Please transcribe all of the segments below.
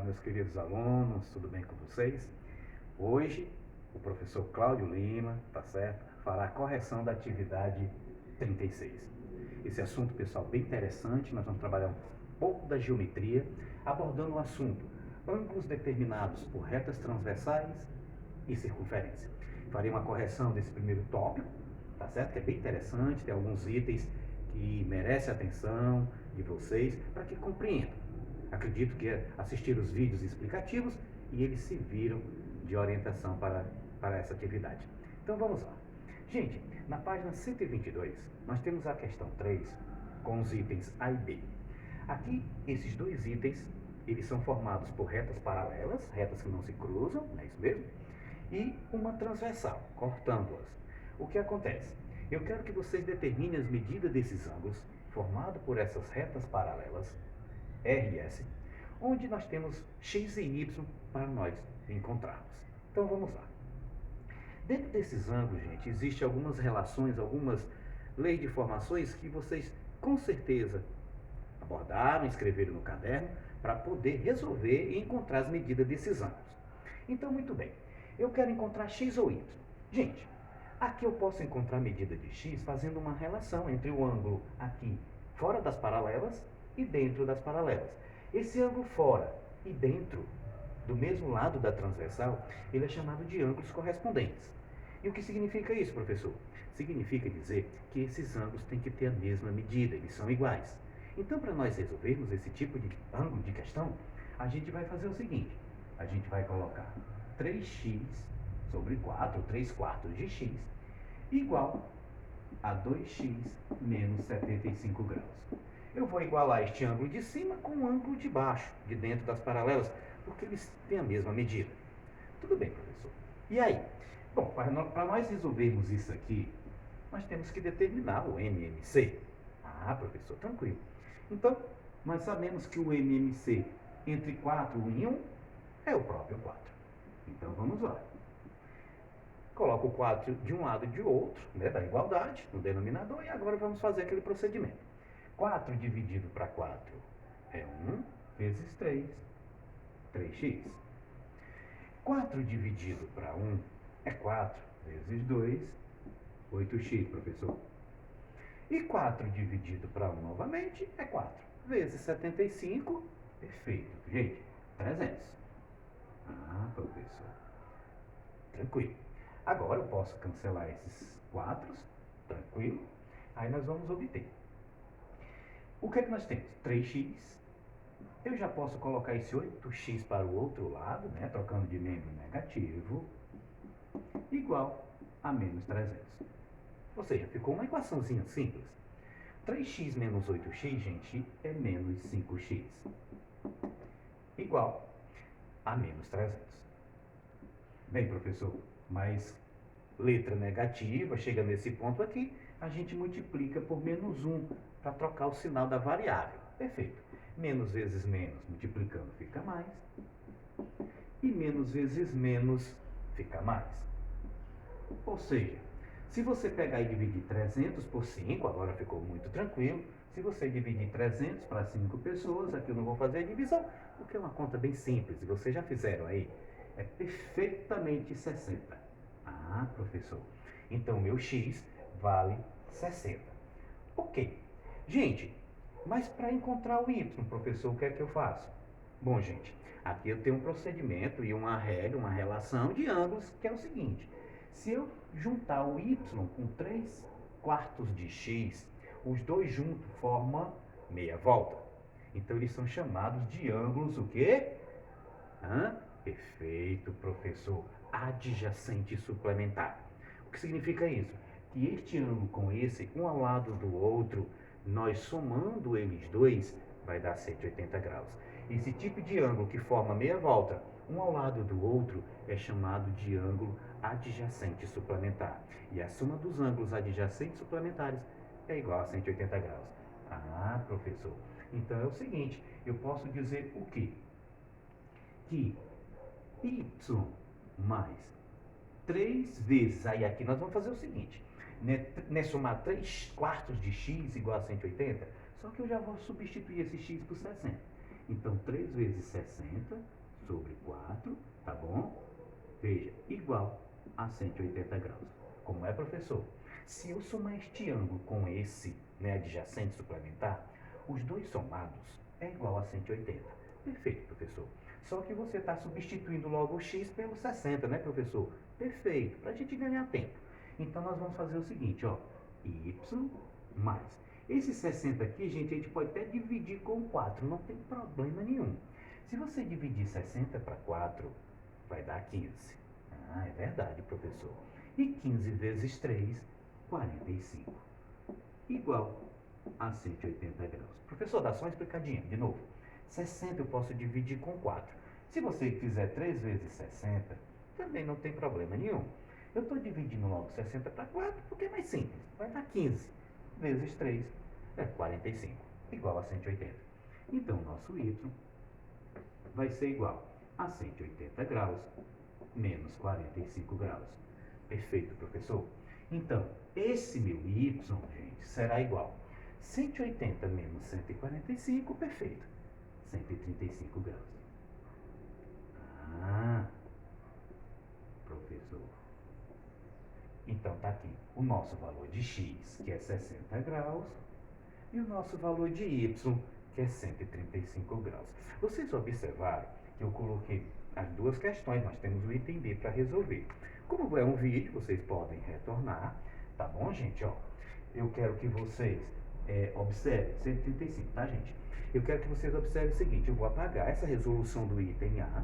meus queridos alunos, tudo bem com vocês? Hoje, o professor Cláudio Lima, tá certo? Fará a correção da atividade 36. Esse assunto, pessoal, bem interessante. Nós vamos trabalhar um pouco da geometria, abordando o assunto ângulos determinados por retas transversais e circunferência. Farei uma correção desse primeiro tópico, tá certo? Que é bem interessante, tem alguns itens que merecem a atenção de vocês para que compreendam. Acredito que assistir os vídeos explicativos e eles serviram de orientação para essa atividade. Então vamos lá. Gente, na página 122, nós temos a questão 3 com os itens A e B. Aqui, esses dois itens, eles são formados por retas paralelas, retas que não se cruzam, não é isso mesmo? E uma transversal, cortando-as. O que acontece? Eu quero que vocês determinem as medidas desses ângulos formados por essas retas paralelas, R e S, onde nós temos X e Y para nós encontrarmos. Então vamos lá. Dentro desses ângulos, gente, existem algumas relações, algumas leis de formações que vocês com certeza abordaram, escreveram no caderno, para poder resolver e encontrar as medidas desses ângulos. Então, muito bem. Eu quero encontrar X ou Y. Gente, aqui eu posso encontrar a medida de X fazendo uma relação entre o ângulo aqui fora das paralelas e dentro das paralelas. Esse ângulo fora e dentro do mesmo lado da transversal, ele é chamado de ângulos correspondentes. E o que significa isso, professor? Significa dizer que esses ângulos têm que ter a mesma medida, eles são iguais. Então, para nós resolvermos esse tipo de ângulo de questão, a gente vai fazer o seguinte: a gente vai colocar 3x sobre 4, 3 quartos de x, igual a 2x menos 75 graus. Eu vou igualar este ângulo de cima com o ângulo de baixo, de dentro das paralelas, porque eles têm a mesma medida. Tudo bem, professor. E aí? Bom, para nós resolvermos isso aqui, nós temos que determinar o MMC. Ah, professor, tranquilo. Então, nós sabemos que o MMC entre 4 e 1 é o próprio 4. Então, vamos lá. Coloco o 4 de um lado e de outro, né, da igualdade, no denominador, e agora vamos fazer aquele procedimento. 4 dividido para 4 é 1 vezes 3, 3x. 4 dividido para 1 é 4 vezes 2, 8x, professor. E 4 dividido para 1 novamente é 4 vezes 75, perfeito. Gente, 300. Ah, professor. Tranquilo. Agora eu posso cancelar esses 4, tranquilo. Aí nós vamos obter. O que é que nós temos? 3x. Eu já posso colocar esse 8x para o outro lado, né, trocando de membro negativo, igual a menos 300. Ou seja, ficou uma equaçãozinha simples. 3x menos 8x, gente, é menos 5x. Igual a menos 300. Bem, professor, mas letra negativa, chega nesse ponto aqui, a gente multiplica por menos 1 para trocar o sinal da variável. Perfeito. Menos vezes menos, multiplicando, fica mais. E menos vezes menos, fica mais. Ou seja, se você pegar e dividir 300 por 5, agora ficou muito tranquilo. Se você dividir 300 para 5 pessoas, aqui eu não vou fazer a divisão, porque é uma conta bem simples, e vocês já fizeram aí. É perfeitamente 60. Ah, professor, então meu x vale 60. Ok. Gente, mas para encontrar o y, professor, o que é que eu faço? Bom, gente, aqui eu tenho um procedimento e uma regra, uma relação de ângulos, que é o seguinte. Se eu juntar o y com 3 quartos de x, os dois juntos formam meia volta. Então, eles são chamados de ângulos o quê? Perfeito, professor. Adjacente suplementar. O que significa isso? Que este ângulo com esse, um ao lado do outro, nós somando eles dois, vai dar 180 graus. Esse tipo de ângulo que forma meia volta, um ao lado do outro, é chamado de ângulo adjacente suplementar. E a soma dos ângulos adjacentes suplementares é igual a 180 graus. Ah, professor, então é o seguinte, eu posso dizer o quê? Que y mais 3 vezes, aí aqui nós vamos fazer o seguinte, né, somar 3 quartos de x igual a 180, só que eu já vou substituir esse x por 60. Então, 3 vezes 60 sobre 4, tá bom? Veja, igual a 180 graus. Como é, professor? Se eu somar este ângulo com esse, né, adjacente suplementar, os dois somados é igual a 180. Perfeito, professor. Só que você está substituindo logo o x pelo 60, né, professor? Perfeito, para a gente ganhar tempo. Então, nós vamos fazer o seguinte, ó, y mais. Esse 60 aqui, gente, a gente pode até dividir com 4, não tem problema nenhum. Se você dividir 60 para 4, vai dar 15. Ah, é verdade, professor. E 15 vezes 3, 45. Igual a 180 graus. Professor, dá só uma explicadinha, de novo. 60 eu posso dividir com 4. Se você fizer 3 vezes 60, também não tem problema nenhum. Eu estou dividindo logo 60 para 4 porque é mais simples. Vai dar 15 vezes 3 é 45, igual a 180. Então, o nosso y vai ser igual a 180 graus menos 45 graus. Perfeito, professor? Então, esse meu y, gente, será igual 180 menos 145, perfeito, 135 graus. Ah, professor. Então, tá aqui o nosso valor de x, que é 60 graus, e o nosso valor de y, que é 135 graus. Vocês observaram que eu coloquei as duas questões, nós temos o item B para resolver. Como é um vídeo, vocês podem retornar, tá bom, gente? Ó, eu quero que vocês observem, 135, tá, gente? Eu quero que vocês observem o seguinte, eu vou apagar essa resolução do item A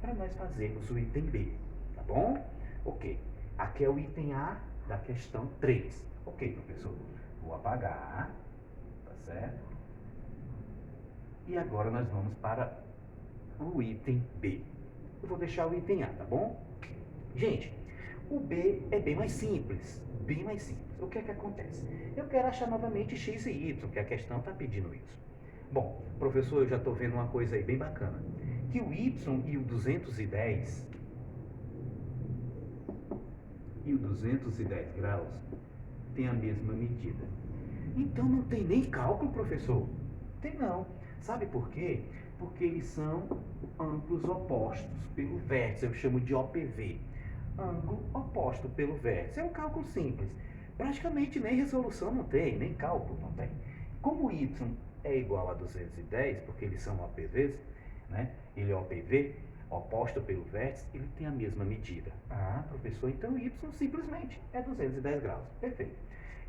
para nós fazermos o item B, tá bom? Ok, aqui é o item A da questão 3. Ok, professor, vou apagar, tá certo? E agora nós vamos para o item B. Eu vou deixar o item A, tá bom? Gente, o B é bem mais simples, bem mais simples. O que é que acontece? Eu quero achar novamente x e y, que a questão está pedindo isso. Bom, professor, eu já estou vendo uma coisa aí bem bacana, que o y e o 210 graus têm a mesma medida. Então não tem nem cálculo, professor? Tem não. Sabe por quê? Porque eles são ângulos opostos pelo vértice, eu chamo de OPV. Ângulo oposto pelo vértice. É um cálculo simples. Praticamente nem resolução não tem, nem cálculo não tem. Como y é igual a 210, porque eles são OPVs, né? Ele é OPV, oposto pelo vértice, ele tem a mesma medida. Ah, professor, então y simplesmente é 210 graus. Perfeito.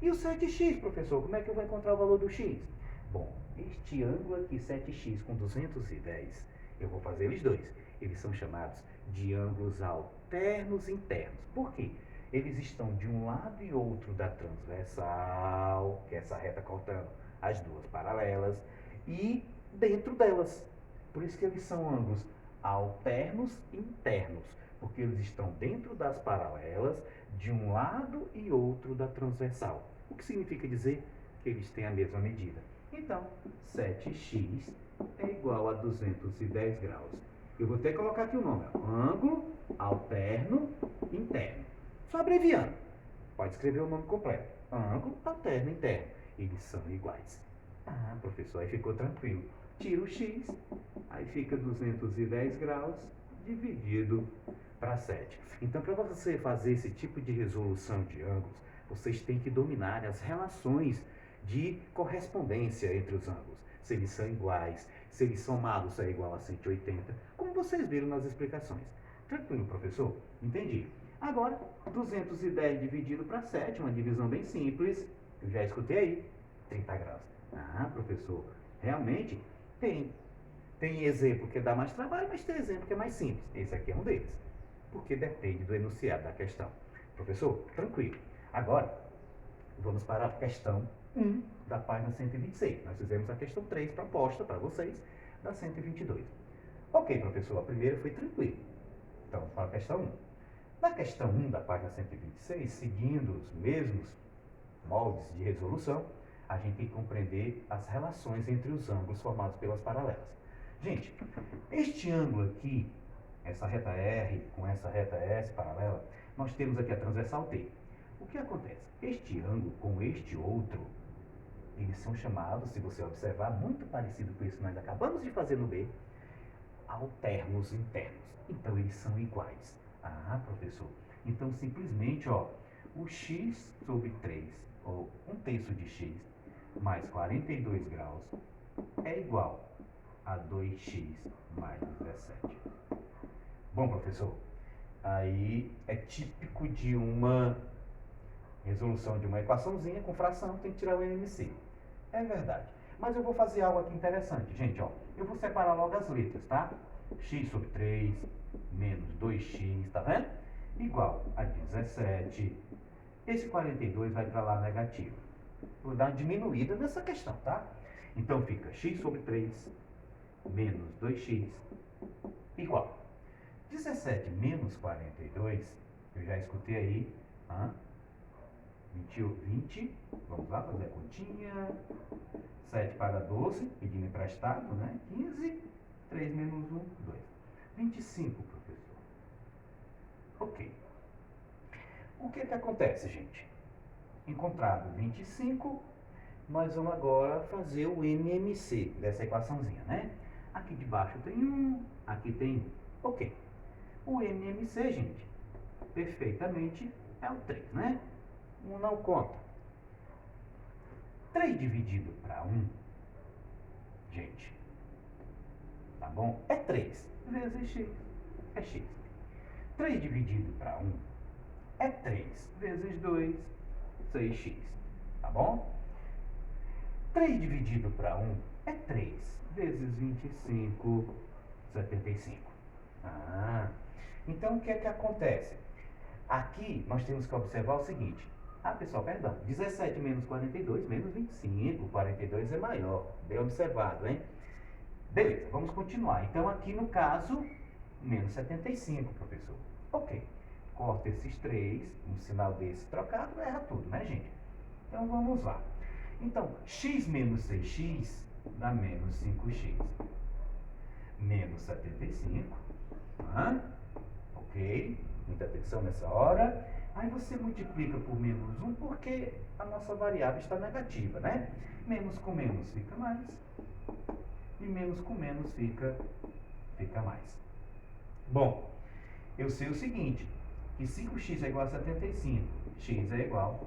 E o 7x, professor, como é que eu vou encontrar o valor do x? Bom, este ângulo aqui, 7x com 210, eu vou fazer eles dois. Eles são chamados de ângulos alternos internos. Por quê? Eles estão de um lado e outro da transversal, que é essa reta cortando as duas paralelas, e dentro delas. Por isso que eles são ângulos alternos internos, porque eles estão dentro das paralelas, de um lado e outro da transversal. O que significa dizer que eles têm a mesma medida. Então, 7x é igual a 210 graus. Eu vou ter que colocar aqui o nome, ângulo alterno interno. Só abreviando. Pode escrever o nome completo. Ângulo alterno interno. Eles são iguais. Ah, professor, aí ficou tranquilo. Tira o x, aí fica 210 graus dividido para 7. Então, para você fazer esse tipo de resolução de ângulos, vocês têm que dominar as relações de correspondência entre os ângulos. Se eles são iguais, se eles somados é igual a 180, como vocês viram nas explicações. Tranquilo, professor? Entendi. Agora, 210 dividido para 7, uma divisão bem simples. Eu já escutei aí, 30 graus. Ah, professor, realmente tem exemplo que dá mais trabalho, mas tem exemplo que é mais simples. Esse aqui é um deles, porque depende do enunciado da questão. Professor, tranquilo. Agora, vamos para a questão 1 da página 126. Nós fizemos a questão 3 proposta para vocês, da 122. Ok, professor, a primeira foi tranquila. Então, vamos para a questão 1. Na questão 1 da página 126, seguindo os mesmos moldes de resolução, a gente tem que compreender as relações entre os ângulos formados pelas paralelas. Gente, este ângulo aqui, essa reta R com essa reta S paralela, nós temos aqui a transversal T. O que acontece? Este ângulo com este outro, eles são chamados, se você observar, muito parecido com isso que nós acabamos de fazer no B, alternos internos. Então, eles são iguais. Ah, professor, então simplesmente, ó, o x sobre 3, ou 1/3 de x, mais 42 graus, é igual a 2x mais 17. Bom, professor, aí é típico de uma resolução de uma equaçãozinha com fração, tem que tirar o NMC. É verdade. Mas eu vou fazer algo aqui interessante, gente, ó. Eu vou separar logo as letras, tá? X sobre 3 menos 2x, tá vendo? Igual a 17. Esse 42 vai para lá negativo. Vou dar uma diminuída nessa questão, tá? Então fica x sobre 3 menos 2x igual. 17 menos 42, eu já escutei aí, 20, vamos lá fazer a continha, 7 para 12, pedindo emprestado, né? 15, 3 menos 1, 2. 25, professor. Ok. O que acontece, gente? Encontrado 25, nós vamos agora fazer o MMC dessa equaçãozinha, né? Aqui de baixo tem 1, aqui tem 1. Ok. O MMC, gente, perfeitamente é o 3, né? 1 não conta. 3 dividido para 1, gente, tá bom? É 3 vezes x, é x. 3 dividido para 1 é 3 vezes 2, 6x, tá bom? 3 dividido para 1 é 3 vezes 25, 75. Então o que acontece? Aqui nós temos que observar o seguinte. Pessoal, perdão. 17 menos 42 menos 25. 42 é maior. Bem observado, hein? Beleza, vamos continuar. Então aqui no caso, menos 75, professor. Ok. Corta esses 3, um sinal desse trocado, erra tudo, né, gente? Então vamos lá. Então, x menos 6x dá menos 5x. Menos 75. Ok. Muita atenção nessa hora. Aí você multiplica por menos 1 porque a nossa variável está negativa, né? Menos com menos fica mais. E menos com menos fica mais. Bom, eu sei o seguinte, que 5x é igual a 75. X é igual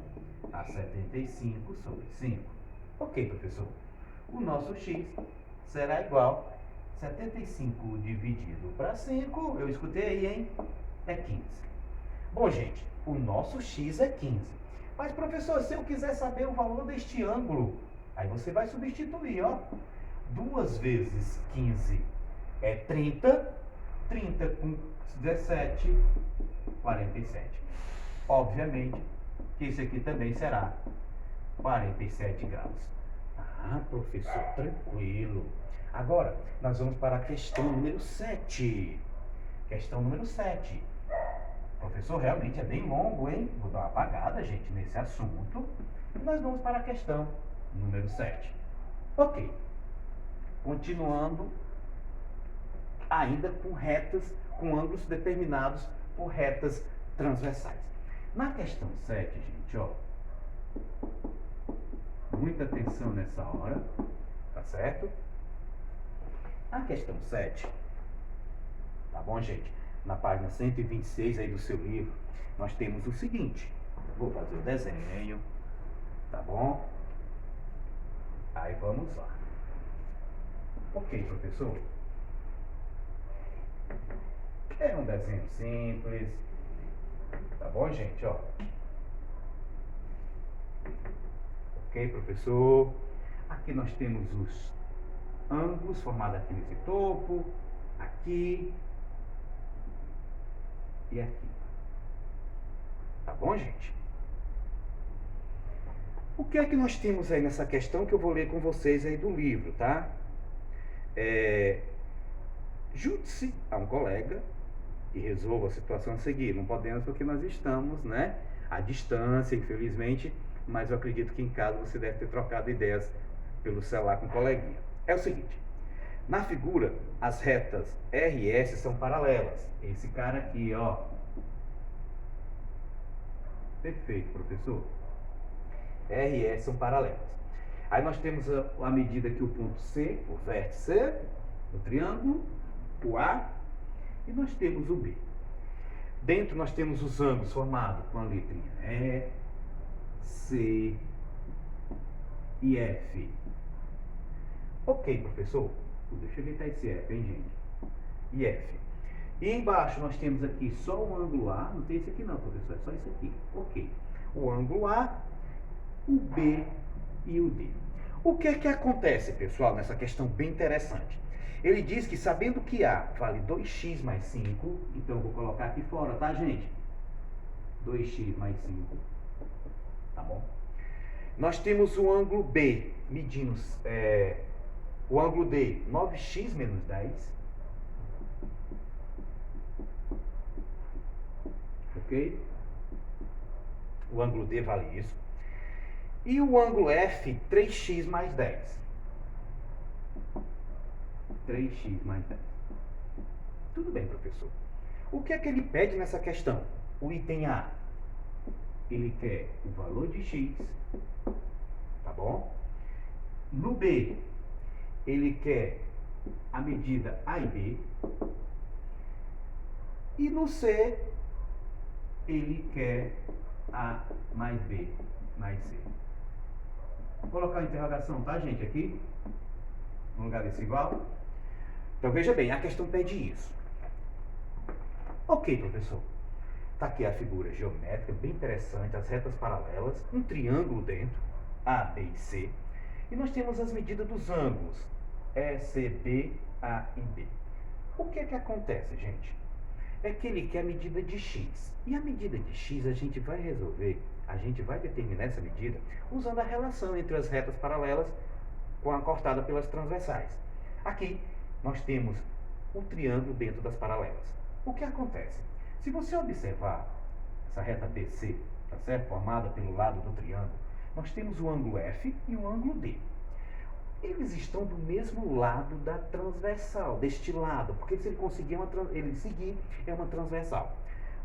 a 75 sobre 5. Ok, professor. O nosso x será igual a 75 dividido para 5. Eu escutei aí, hein? É 15. Bom, gente, o nosso x é 15. Mas, professor, se eu quiser saber o valor deste ângulo, aí você vai substituir, ó. 2 vezes 15 é 30. 30 com 17, 47. Obviamente que esse aqui também será 47 graus. Professor, tranquilo. Agora, nós vamos para a questão número 7. Questão número 7. Professor, realmente é bem longo, hein? Vou dar uma apagada, gente, nesse assunto. E nós vamos para a questão número 7. Ok. Continuando, ainda com retas, com ângulos determinados por retas transversais. Na questão 7, gente, ó. Muita atenção nessa hora, tá certo? Na questão 7, tá bom, gente? Na página 126 aí do seu livro, nós temos o seguinte. Vou fazer o desenho, tá bom? Aí vamos lá. Ok, professor. É um desenho simples, tá bom, gente? Ó. Ok, professor? Aqui nós temos os ângulos formados aqui nesse topo, aqui e aqui. Tá bom, gente? O que é que nós temos aí nessa questão que eu vou ler com vocês aí do livro, tá? Junte-se a um colega e resolva a situação a seguir. Não podemos porque nós estamos, né, à distância, infelizmente, mas eu acredito que em casa você deve ter trocado ideias pelo celular com o coleguinha. É o seguinte, na figura, as retas R e S são paralelas. Esse cara aqui, ó. Perfeito, professor. R e S são paralelas. Aí nós temos a medida aqui, o ponto C, o vértice do triângulo, o A, e nós temos o B. Dentro nós temos os ângulos formados com a letrinha E, C e F. Ok, professor? Deixa eu evitar esse F, hein, gente? E F. E embaixo nós temos aqui só o ângulo A, não tem esse aqui não, professor, é só esse aqui. Ok. O ângulo A, o B e o D. O que é que acontece, pessoal, nessa questão bem interessante? Ele diz que sabendo que A vale 2x mais 5, então eu vou colocar aqui fora, tá, gente? 2x mais 5, tá bom? Nós temos o ângulo B, medindo o ângulo D, 9x menos 10. Ok? O ângulo D vale isso. E o ângulo F, 3x mais 10. 3x mais 10. Tudo bem, professor. O que é que ele pede nessa questão? O item A, ele quer o valor de x, tá bom? No B, ele quer a medida A e B. E no C, ele quer A mais B mais C. Vou colocar uma interrogação, tá, gente, aqui, no lugar desse igual. Então, veja bem, a questão pede isso. Ok, professor. Está aqui a figura geométrica, bem interessante, as retas paralelas, um triângulo dentro, A, B e C. E nós temos as medidas dos ângulos, E, C, B, A e B. O que é que acontece, gente? É que ele quer a medida de x. E a medida de x a gente vai resolver, a gente vai determinar essa medida usando a relação entre as retas paralelas com a cortada pelas transversais. Aqui nós temos o triângulo dentro das paralelas. O que acontece? Se você observar essa reta BC, tá certo? Formada pelo lado do triângulo, nós temos o ângulo F e o ângulo D. Eles estão do mesmo lado da transversal, deste lado, porque se ele conseguir ele seguir, é uma transversal.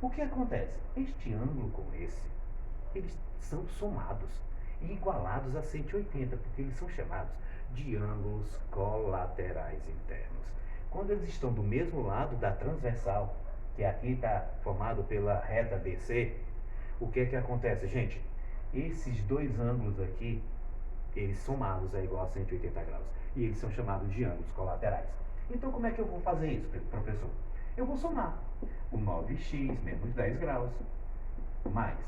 O que acontece? Este ângulo com esse, eles são somados e igualados a 180, porque eles são chamados de ângulos colaterais internos. Quando eles estão do mesmo lado da transversal, que aqui está formado pela reta BC, o que é que acontece, gente? Esses dois ângulos aqui, eles somados é igual a 180 graus. E eles são chamados de ângulos colaterais. Então, como é que eu vou fazer isso, professor? Eu vou somar o 9x menos 10 graus mais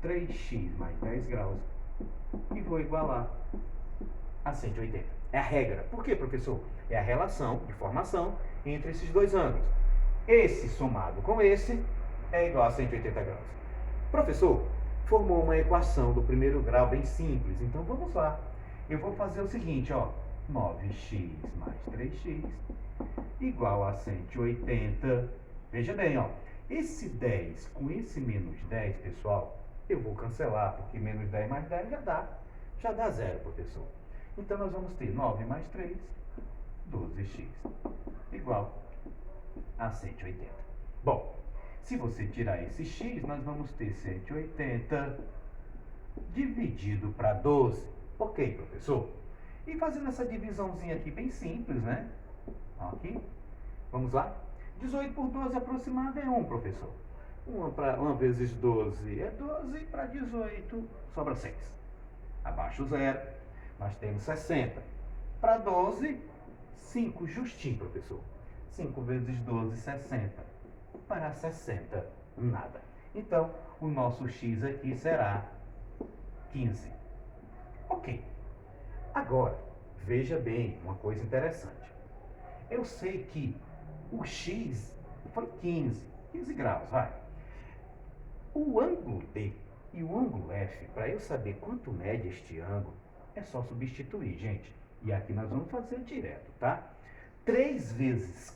3x mais 10 graus e vou igualar a 180. É a regra. Por quê, professor? É a relação de formação entre esses dois ângulos. Esse somado com esse é igual a 180 graus. Professor, formou uma equação do primeiro grau bem simples. Então, vamos lá. Eu vou fazer o seguinte, ó. 9x mais 3x igual a 180. Veja bem, ó. Esse 10 com esse menos 10, pessoal, eu vou cancelar, porque menos 10 mais 10 já dá zero, professor. Então, nós vamos ter 9 mais 3, 12x, igual a 180. Bom, se você tirar esse x, nós vamos ter 180 dividido para 12. Ok, professor? E fazendo essa divisãozinha aqui bem simples, né? Aqui, vamos lá? 18 por 12 aproximado é 1, professor. 1 vezes 12 é 12, para 18 sobra 6. Abaixo o zero, nós temos 60. Para 12, 5 justinho, professor. 5 vezes 12, 60. Para 60, nada. Então, o nosso x aqui será 15. Ok. Agora, veja bem uma coisa interessante. Eu sei que o x foi 15 graus, vai. O ângulo D e o ângulo F, para eu saber quanto mede este ângulo, é só substituir, gente. E aqui nós vamos fazer direto, tá? 3 vezes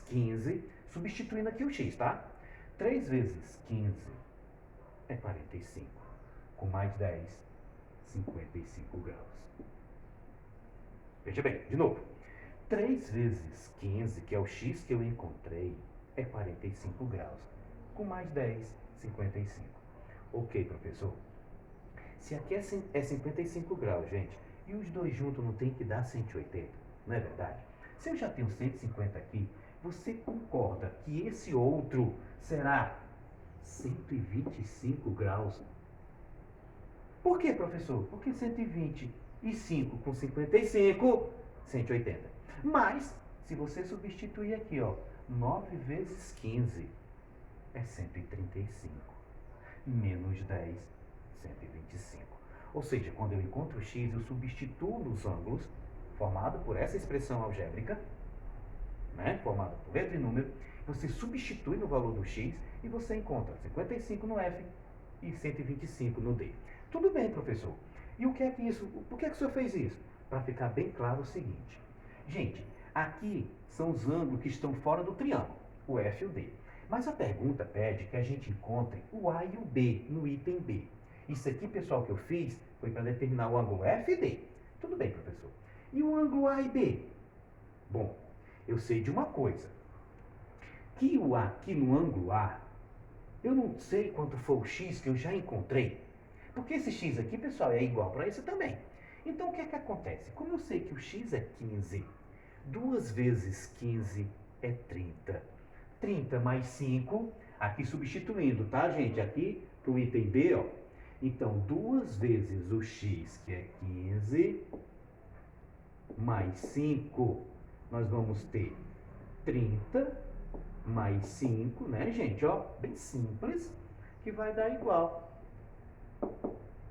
15, substituindo aqui o x, tá? 3 vezes 15 é 45. Com mais 10, 55 graus. Veja bem, de novo. 3 vezes 15, que é o x que eu encontrei, é 45 graus. Com mais 10, 55. Ok, professor. Se aqui é 55 graus, gente, e os dois juntos não tem que dar 180, não é verdade? Se eu já tenho 150 aqui, você concorda que esse outro será 125 graus? Por quê, professor? Porque 125 com 55, 180. Mas, se você substituir aqui, ó, 9 vezes 15 é 135. Menos 10, 125. Ou seja, quando eu encontro x, eu substituo nos ângulos, formado por essa expressão algébrica, né, formada por letra e número, você substitui no valor do x e você encontra 55 no F e 125 no D. Tudo bem, professor. E por que o senhor fez isso? Para ficar bem claro o seguinte. Gente, aqui são os ângulos que estão fora do triângulo, o F e o D. Mas a pergunta pede que a gente encontre o A e o B no item B. Isso aqui, pessoal, que eu fiz foi para determinar o ângulo F e D. Tudo bem, professor. E o ângulo A e B? Bom, eu sei de uma coisa. Que aqui no ângulo A, eu não sei quanto foi o x que eu já encontrei. Porque esse x aqui, pessoal, é igual para esse também. Então, o que é que acontece? Como eu sei que o x é 15, 2 vezes 15 é 30. 30 mais 5, aqui substituindo, tá, gente? Aqui para o item B, ó. Então, 2 vezes o x, que é 15, mais 5, nós vamos ter 30, mais 5, né, gente? Ó, bem simples, que vai dar igual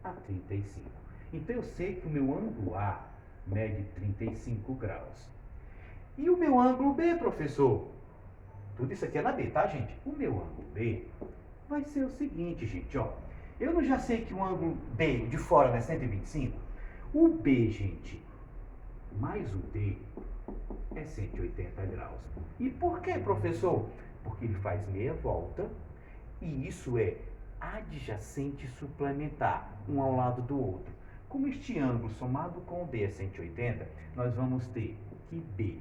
a 35. Então, eu sei que o meu ângulo A mede 35 graus. E o meu ângulo B, professor? Tudo isso aqui é na B, tá, gente? O meu ângulo B vai ser o seguinte, gente, ó. Eu não já sei que o ângulo B de fora é 125? O B, gente, mais o D é 180 graus. E por que, professor? Porque ele faz meia volta e isso é adjacente suplementar, um ao lado do outro. Como este ângulo somado com o D é 180, nós vamos ter que B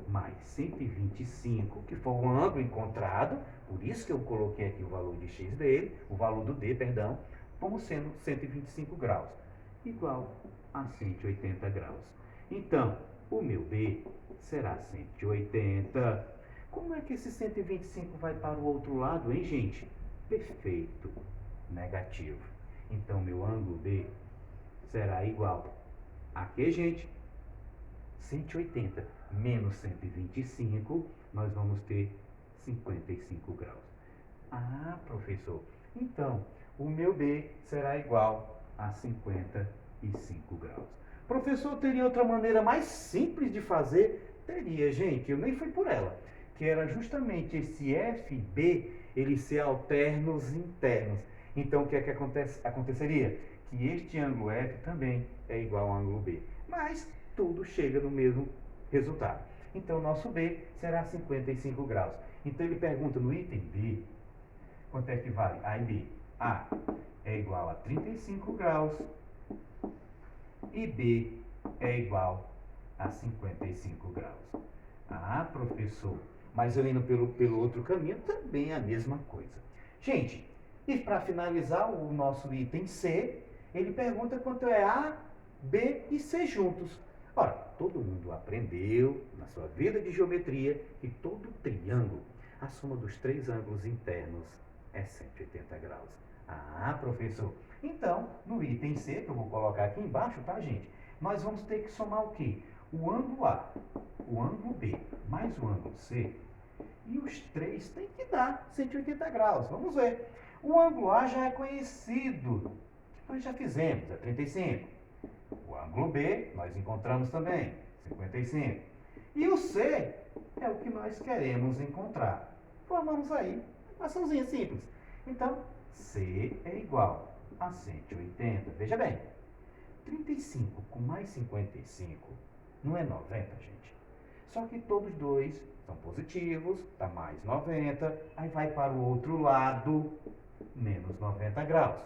mais 125, que foi o ângulo encontrado, por isso que eu coloquei aqui o valor de x dele, o valor do D, perdão, como sendo 125 graus, igual a 180 graus. Então, o meu B será 180. Como é que esse 125 vai para o outro lado, hein, gente? Perfeito, negativo. Então, meu ângulo B será igual a que, gente? 180 menos 125, nós vamos ter 55 graus. Ah, professor, então o meu B será igual a 55 graus. Professor, teria outra maneira mais simples de fazer? Teria, gente, eu nem fui por ela, que era justamente esse F e B, eles ser alternos internos. Então, o que é que aconteceria? Que este ângulo F também é igual ao ângulo B. Mas tudo chega no mesmo resultado. Então, nosso B será 55 graus. Então, ele pergunta no item B, quanto é que vale A e B? A é igual a 35 graus e B é igual a 55 graus. Ah, professor, mas eu indo pelo outro caminho também é a mesma coisa. Gente, e para finalizar o nosso item C, ele pergunta quanto é A, B e C juntos. Ora, todo mundo aprendeu na sua vida de geometria que todo triângulo, a soma dos 3 ângulos internos é 180 graus. Ah, professor, então, no item C, que eu vou colocar aqui embaixo, tá, gente? Nós vamos ter que somar o quê? O ângulo A, o ângulo B, mais o ângulo C, e os 3 tem que dar 180 graus. Vamos ver. O ângulo A já é conhecido, nós já fizemos, é 35. O ângulo B, nós encontramos também, 55. E o C é o que nós queremos encontrar. Formamos aí uma açãozinha simples. Então, C é igual a 180. Veja bem, 35 com mais 55 não é 90, gente. Só que todos dois são positivos, dá mais 90, aí vai para o outro lado, menos 90 graus.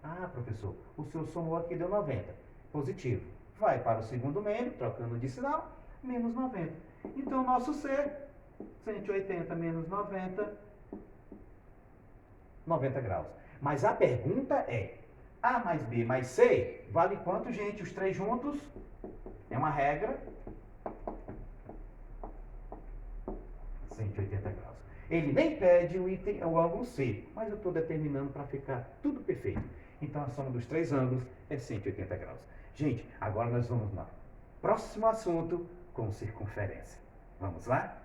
Ah, professor, o seu somou aqui deu 90. Positivo. Vai para o segundo membro, trocando de sinal, menos 90. Então, nosso C, 180 menos 90, 90 graus. Mas a pergunta é, A mais B mais C vale quanto, gente? Os três juntos? É uma regra. 180 graus. Ele nem pede o ângulo C, mas eu estou determinando para ficar tudo perfeito. Então a soma dos três ângulos é 180 graus. Gente, agora nós vamos no próximo assunto com circunferência. Vamos lá?